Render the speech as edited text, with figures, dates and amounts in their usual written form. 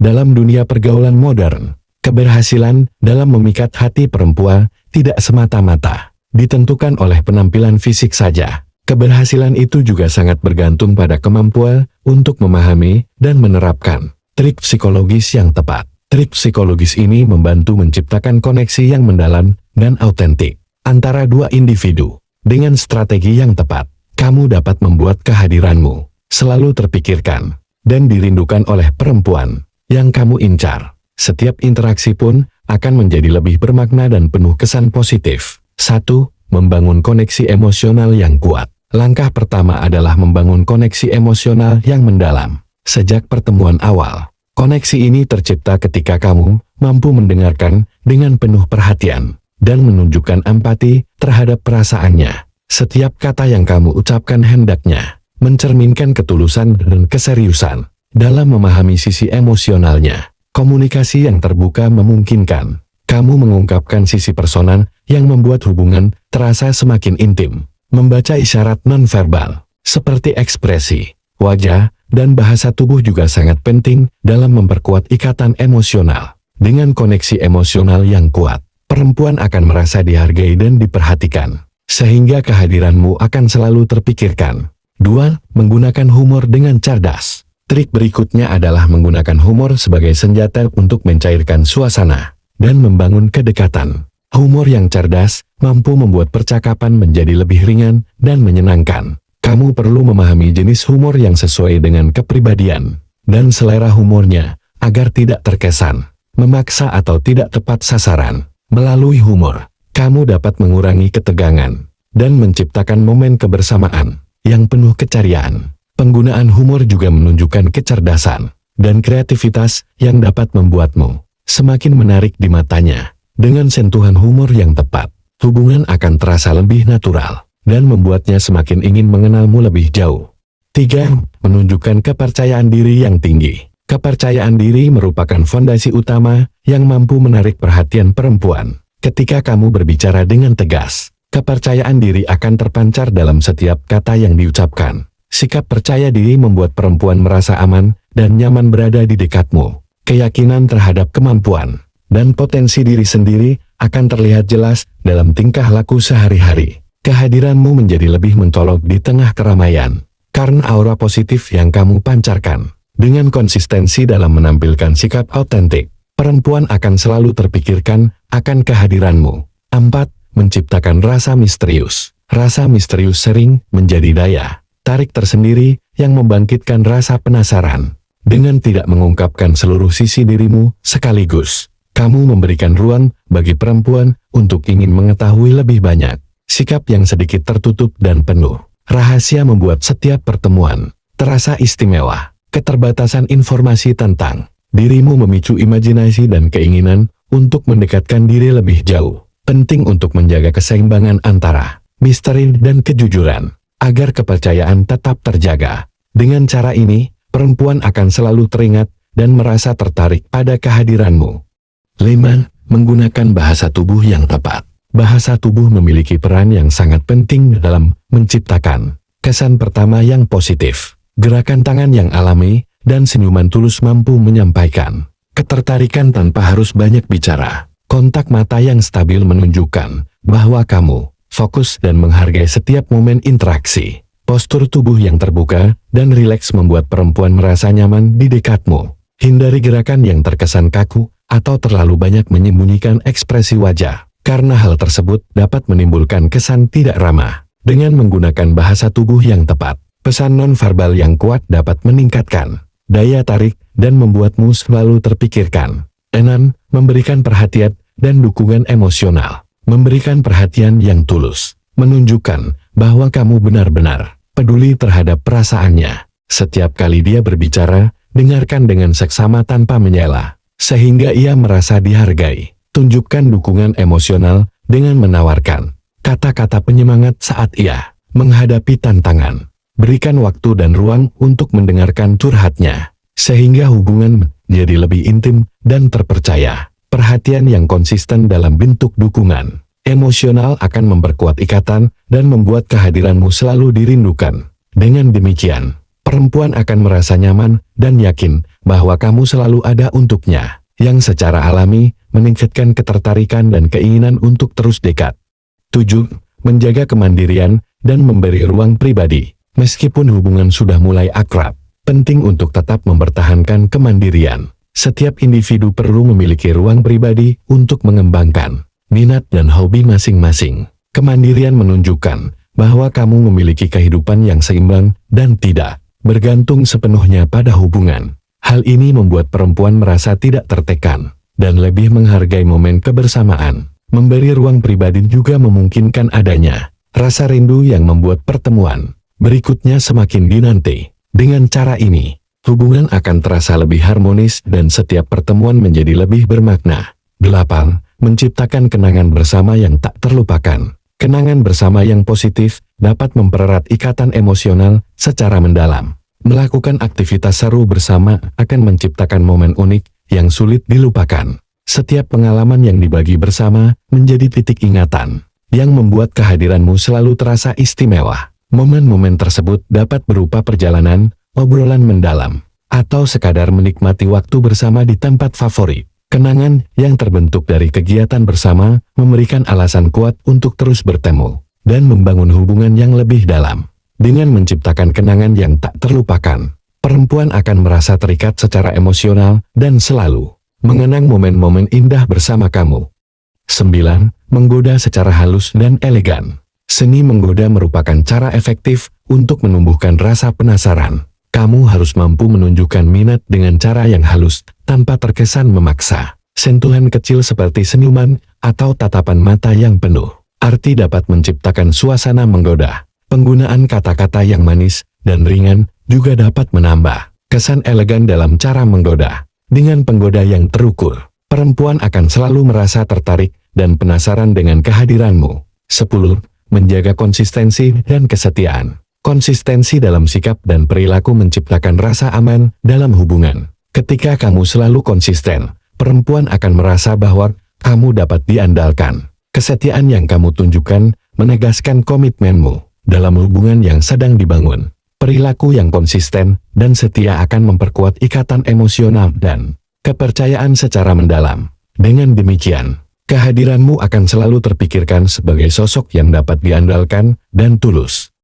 dalam dunia pergaulan modern. Keberhasilan dalam memikat hati perempuan tidak semata-mata ditentukan oleh penampilan fisik saja. Keberhasilan itu juga sangat bergantung pada kemampuan untuk memahami dan menerapkan trik psikologis yang tepat. Trik psikologis ini membantu menciptakan koneksi yang mendalam dan autentik antara dua individu. Dengan strategi yang tepat, kamu dapat membuat kehadiranmu selalu terpikirkan dan dirindukan oleh perempuan yang kamu incar. Setiap interaksi pun akan menjadi lebih bermakna dan penuh kesan positif. 1. Membangun koneksi emosional yang kuat. Langkah pertama adalah membangun koneksi emosional yang mendalam. Sejak pertemuan awal, koneksi ini tercipta ketika kamu mampu mendengarkan dengan penuh perhatian dan menunjukkan empati terhadap perasaannya. Setiap kata yang kamu ucapkan hendaknya mencerminkan ketulusan dan keseriusan dalam memahami sisi emosionalnya. Komunikasi yang terbuka memungkinkan kamu mengungkapkan sisi personal yang membuat hubungan terasa semakin intim. Membaca isyarat nonverbal, seperti ekspresi wajah dan bahasa tubuh juga sangat penting dalam memperkuat ikatan emosional. Dengan koneksi emosional yang kuat, perempuan akan merasa dihargai dan diperhatikan, sehingga kehadiranmu akan selalu terpikirkan. 2. Menggunakan humor dengan cerdas. Trik berikutnya adalah menggunakan humor sebagai senjata untuk mencairkan suasana dan membangun kedekatan. Humor yang cerdas mampu membuat percakapan menjadi lebih ringan dan menyenangkan. Kamu perlu memahami jenis humor yang sesuai dengan kepribadian dan selera humornya agar tidak terkesan memaksa atau tidak tepat sasaran. Melalui humor, kamu dapat mengurangi ketegangan dan menciptakan momen kebersamaan yang penuh keceriaan. Penggunaan humor juga menunjukkan kecerdasan dan kreativitas yang dapat membuatmu semakin menarik di matanya. Dengan sentuhan humor yang tepat, hubungan akan terasa lebih natural dan membuatnya semakin ingin mengenalmu lebih jauh. 3. Menunjukkan kepercayaan diri yang tinggi. Kepercayaan diri merupakan fondasi utama yang mampu menarik perhatian perempuan. Ketika kamu berbicara dengan tegas, kepercayaan diri akan terpancar dalam setiap kata yang diucapkan. Sikap percaya diri membuat perempuan merasa aman dan nyaman berada di dekatmu. Keyakinan terhadap kemampuan dan potensi diri sendiri akan terlihat jelas dalam tingkah laku sehari-hari. Kehadiranmu menjadi lebih mencolok di tengah keramaian karena aura positif yang kamu pancarkan. Dengan konsistensi dalam menampilkan sikap autentik, perempuan akan selalu terpikirkan akan kehadiranmu. 4. Menciptakan rasa misterius. Rasa misterius sering menjadi daya tarik tersendiri yang membangkitkan rasa penasaran. Dengan tidak mengungkapkan seluruh sisi dirimu sekaligus, kamu memberikan ruang bagi perempuan untuk ingin mengetahui lebih banyak. Sikap yang sedikit tertutup dan penuh rahasia membuat setiap pertemuan terasa istimewa. Keterbatasan informasi tentang dirimu memicu imajinasi dan keinginan untuk mendekatkan diri lebih jauh. Penting untuk menjaga keseimbangan antara misteri dan kejujuran agar kepercayaan tetap terjaga. Dengan cara ini, perempuan akan selalu teringat dan merasa tertarik pada kehadiranmu. 5. Menggunakan bahasa tubuh yang tepat. Bahasa tubuh memiliki peran yang sangat penting dalam menciptakan kesan pertama yang positif. Gerakan tangan yang alami dan senyuman tulus mampu menyampaikan ketertarikan tanpa harus banyak bicara. Kontak mata yang stabil menunjukkan bahwa kamu fokus dan menghargai setiap momen interaksi. Postur tubuh yang terbuka dan rileks membuat perempuan merasa nyaman di dekatmu. Hindari gerakan yang terkesan kaku atau terlalu banyak menyembunyikan ekspresi wajah, karena hal tersebut dapat menimbulkan kesan tidak ramah. Dengan menggunakan bahasa tubuh yang tepat, pesan nonverbal yang kuat dapat meningkatkan daya tarik dan membuatmu selalu terpikirkan. 6. Memberikan perhatian dan dukungan emosional. Memberikan perhatian yang tulus menunjukkan bahwa kamu benar-benar peduli terhadap perasaannya. Setiap kali dia berbicara, dengarkan dengan seksama tanpa menyela, sehingga ia merasa dihargai. Tunjukkan dukungan emosional dengan menawarkan kata-kata penyemangat saat ia menghadapi tantangan. Berikan waktu dan ruang untuk mendengarkan curhatnya, sehingga hubungan menjadi lebih intim dan terpercaya. Perhatian yang konsisten dalam bentuk dukungan emosional akan memperkuat ikatan dan membuat kehadiranmu selalu dirindukan. Dengan demikian, Perempuan akan merasa nyaman dan yakin bahwa kamu selalu ada untuknya, yang secara alami meningkatkan ketertarikan dan keinginan untuk terus dekat. 7. Menjaga kemandirian dan memberi ruang pribadi. Meskipun hubungan sudah mulai akrab, penting untuk tetap mempertahankan kemandirian. Setiap individu perlu memiliki ruang pribadi untuk mengembangkan minat dan hobi masing-masing. Kemandirian menunjukkan bahwa kamu memiliki kehidupan yang seimbang dan tidak bergantung sepenuhnya pada hubungan. Hal ini membuat perempuan merasa tidak tertekan dan lebih menghargai momen kebersamaan. Memberi ruang pribadi juga memungkinkan adanya rasa rindu yang membuat pertemuan berikutnya semakin dinanti. Dengan cara ini, hubungan akan terasa lebih harmonis dan setiap pertemuan menjadi lebih bermakna. 8. Menciptakan kenangan bersama yang tak terlupakan. Kenangan bersama yang positif dapat mempererat ikatan emosional secara mendalam. Melakukan aktivitas seru bersama akan menciptakan momen unik yang sulit dilupakan. Setiap pengalaman yang dibagi bersama menjadi titik ingatan yang membuat kehadiranmu selalu terasa istimewa. Momen-momen tersebut dapat berupa perjalanan, obrolan mendalam, atau sekadar menikmati waktu bersama di tempat favorit. Kenangan yang terbentuk dari kegiatan bersama memberikan alasan kuat untuk terus bertemu dan membangun hubungan yang lebih dalam. Dengan menciptakan kenangan yang tak terlupakan, perempuan akan merasa terikat secara emosional dan selalu mengenang momen-momen indah bersama kamu. 9. Menggoda secara halus dan elegan. Seni menggoda merupakan cara efektif untuk menumbuhkan rasa penasaran. Kamu harus mampu menunjukkan minat dengan cara yang halus, tanpa terkesan memaksa. Sentuhan kecil seperti senyuman atau tatapan mata yang penuh arti dapat menciptakan suasana menggoda. Penggunaan kata-kata yang manis dan ringan juga dapat menambah kesan elegan dalam cara menggoda. Dengan penggoda yang terukur, perempuan akan selalu merasa tertarik dan penasaran dengan kehadiranmu. 10. Menjaga konsistensi dan kesetiaan. Konsistensi dalam sikap dan perilaku menciptakan rasa aman dalam hubungan. Ketika kamu selalu konsisten, perempuan akan merasa bahwa kamu dapat diandalkan. Kesetiaan yang kamu tunjukkan menegaskan komitmenmu dalam hubungan yang sedang dibangun. Perilaku yang konsisten dan setia akan memperkuat ikatan emosional dan kepercayaan secara mendalam. Dengan demikian, kehadiranmu akan selalu terpikirkan sebagai sosok yang dapat diandalkan dan tulus.